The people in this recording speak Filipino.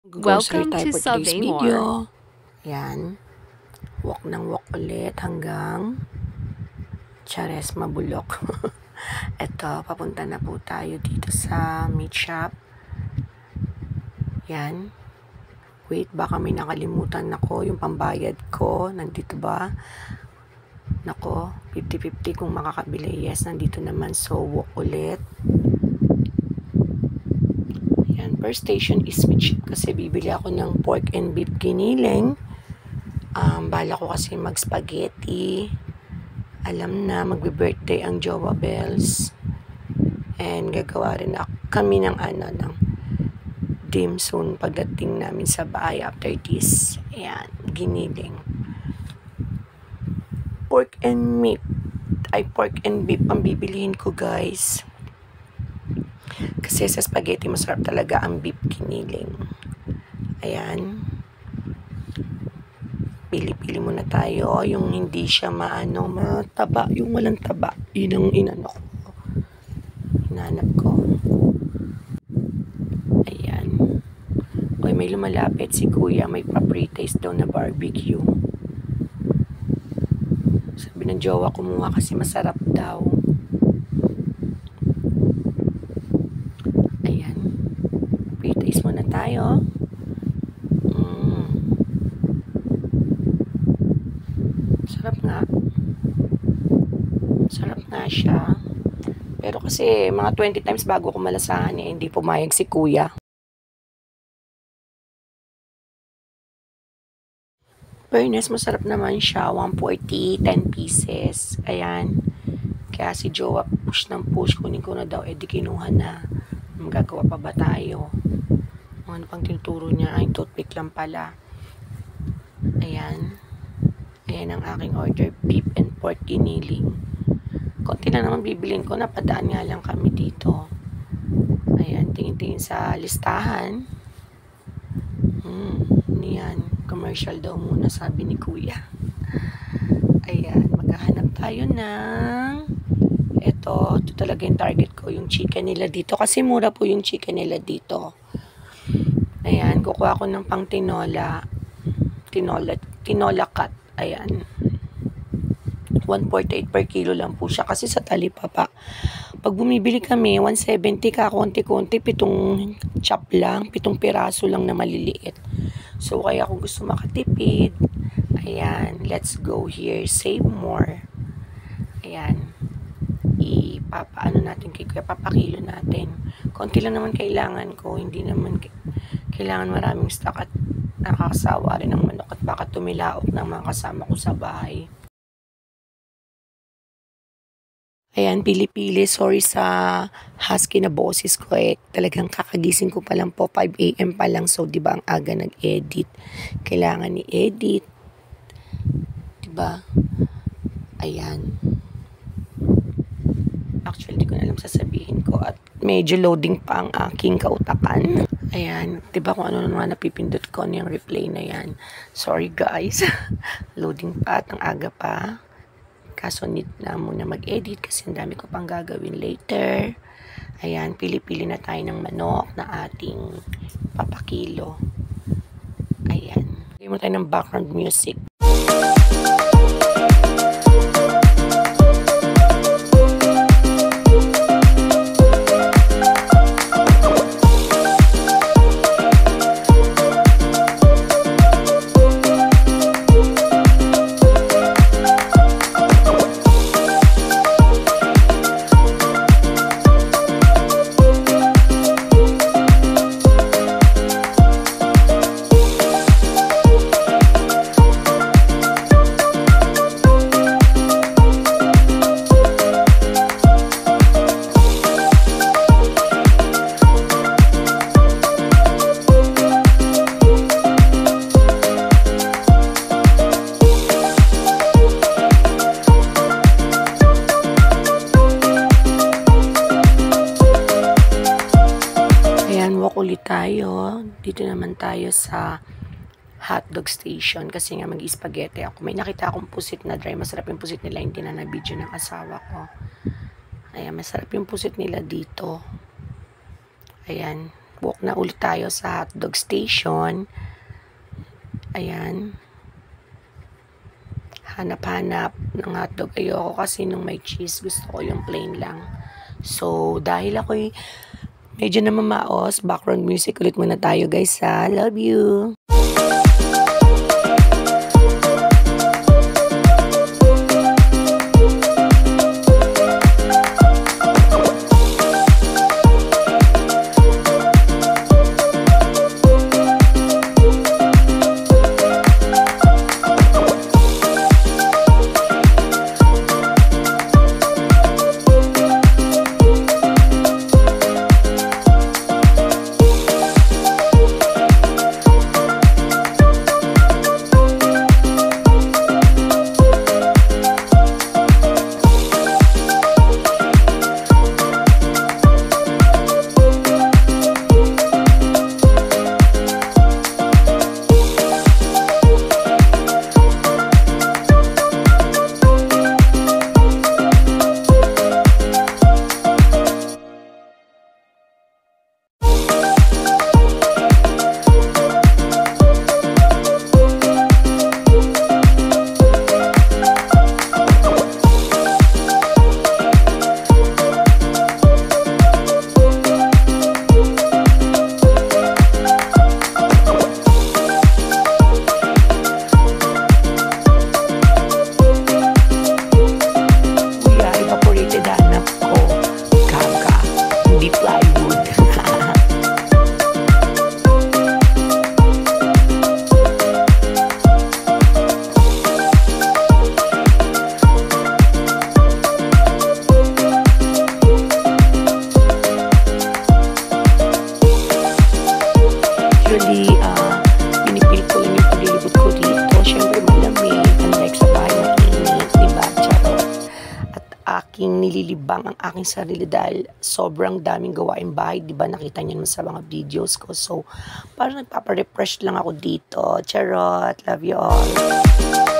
Grocery Welcome tayo to for today's Salve More. video. Yan. Walk ng walk ulit hanggang Chares Mabulok. Eto, papunta na po tayo dito sa meat shop. Yan. Wait, baka may nakalimutan ako. Yung pambayad ko, nandito ba? Nako, 50-50 kung makakabili. Yes, nandito naman. So, walk ulit. Per station is meat shop kasi bibili ako ng pork and beef giniling. Bala ko kasi mag-spaghetti. Alam na, magbe-birthday ang Jowa Bells. And gagawa rin kami ng ng dim sum pagdating namin sa bahay after this. Ayan, giniling. Pork and meat. Pork and beef ang bibilihin ko, guys. Kasi sa spaghetti, masarap talaga ang beef giniling. Ayan. Pili-pili muna tayo. Yung hindi siya mataba. Yung walang taba. Yun ang hinanap ko. Ayan. Okay, may lumalapit si kuya. May pa-pre-taste daw na barbecue. Sabi ng jowa, kumuha kasi masarap daw. Pre-taste muna tayo. Sarap nga. Sarap nga siya. Pero kasi mga 20 times bago ko malasahan hindi pumayag si kuya. Fairness, masarap naman siya. 140, 10 pieces. Ayan. Kaya si jowa push ng push. Kunin ko na daw. Di kinuha na. Magagawa pa ba tayo? Ano pang tinuturo niya? Ay, toothpick lang pala. Ayan. Ayan ang aking order. Beef and pork giniling. Konti lang naman bibilin ko. Napadaan nga lang kami dito. Ayan. Tingin-tingin sa listahan. Yan. Commercial daw muna, sabi ni kuya. Ayan. Maghahanap tayo ng ito talaga yung target ko. Yung chicken nila dito. Kasi mura po yung chicken nila dito. Ayan, kukuha ko ng pang tinola cut. Ayan. 148 per kilo lang po siya kasi sa talipapa. Pag bumibili kami, 170 ka, konti-konti, 7 chop lang, 7 piraso lang na maliliit. So, kaya kung gusto makatipid, ayan, let's go here, save more. Ayan. Natin kay kuya, papakilo natin. Konti lang naman kailangan ko, hindi naman kailangan maraming stock at nakakasawa rin ng manok at baka tumilaok ng mga kasama ko sa bahay. Ayan, pili-pili. Sorry sa husky na boses ko talagang kakagising ko pa lang po, 5 AM pa lang. So, di ba ang aga nag-edit? Kailangan ni-edit. Di ba? Ayan. Actually, di ko na alam sasabihin ko at medyo loading pa ang aking kautakan. Ayan, diba kung ano naman napipindot ko yung replay na yan. Sorry guys, loading pa at ang aga pa. Kaso need na muna mag-edit kasi ang dami ko pang gagawin later. Ayan, pili-pili na tayo ng manok na ating papakilo. Ayan, bigyan mo tayo ng background music. Ulit tayo. Dito naman tayo sa hotdog station kasi nga mag-spaghetti ako. May nakita akong pusit na dry. Masarap yung pusit nila. Hindi na na-video ng asawa ko. Ayan, masarap yung pusit nila dito. Ayan. Walk na ulit tayo sa hotdog station. Ayan. Hanap-hanap ng hotdog. Ayoko kasi nung may cheese. Gusto ko yung plain lang. So, dahil ako'y medyo namamaos, background music ulit muna tayo guys ha. Love you! Actually, pinipilit ko lang yung paglilibot ko dito. Siyempre malamig, unlike sa bahay mainit, diba? Charot. At aking nililibang ang aking sarili dahil sobrang daming gawain bahay, diba? Nakita niyo naman sa mga videos ko. So, parang nagpaparefresh lang ako dito. Charot. Love you all.